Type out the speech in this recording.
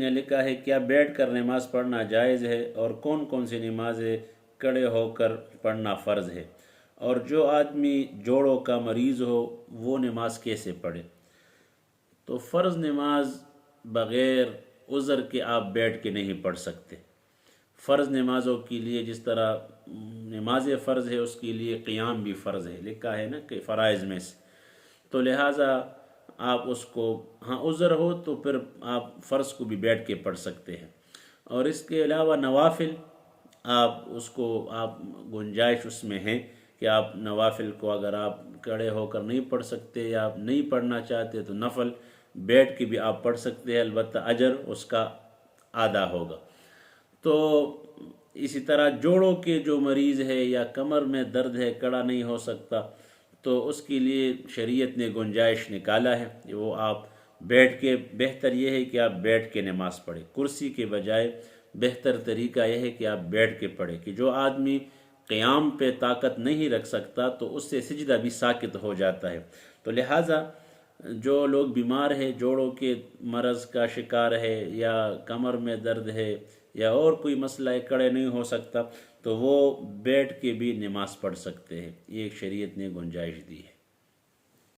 نے لکھا ہے کیا بیٹھ کر نماز پڑھنا جائز ہے اور کون کون سی نمازیں کھڑے ہو کر پڑھنا فرض ہے، اور جو آدمی جوڑوں کا مریض ہو وہ نماز کیسے پڑھے؟ تو فرض نماز بغیر عذر کے آپ بیٹھ کے نہیں پڑھ سکتے۔ فرض نمازوں کے لیے جس طرح نماز فرض ہے اس کے لیے قیام بھی فرض ہے، لکھا ہے نا کہ فرائض میں سے، تو لہٰذا آپ اس کو عذر ہو تو پھر آپ فرض کو بھی بیٹھ کے پڑھ سکتے ہیں۔ اور اس کے علاوہ نوافل آپ گنجائش اس میں ہے کہ آپ نوافل کو اگر آپ کھڑے ہو کر نہیں پڑھ سکتے یا آپ نہیں پڑھنا چاہتے تو نفل بیٹھ کے بھی آپ پڑھ سکتے ہیں، البتہ اجر اس کا آدھا ہوگا۔ تو اسی طرح جوڑوں کے جو مریض ہے یا کمر میں درد ہے، کھڑا نہیں ہو سکتا، تو اس کے لیے شریعت نے گنجائش نکالا ہے کہ وہ آپ بیٹھ کے، بہتر یہ ہے کہ آپ بیٹھ کے نماز پڑھیں، کرسی کے بجائے بہتر طریقہ یہ ہے کہ آپ بیٹھ کے پڑھیں، کہ جو آدمی قیام پہ طاقت نہیں رکھ سکتا تو اس سے سجدہ بھی ساقط ہو جاتا ہے۔ تو لہٰذا جو لوگ بیمار ہے، جوڑوں کے مرض کا شکار ہے یا کمر میں درد ہے یا اور کوئی مسئلہ ہے، کھڑے نہیں ہو سکتا، تو وہ بیٹھ کے بھی نماز پڑھ سکتے ہیں، یہ ایک شریعت نے گنجائش دی ہے۔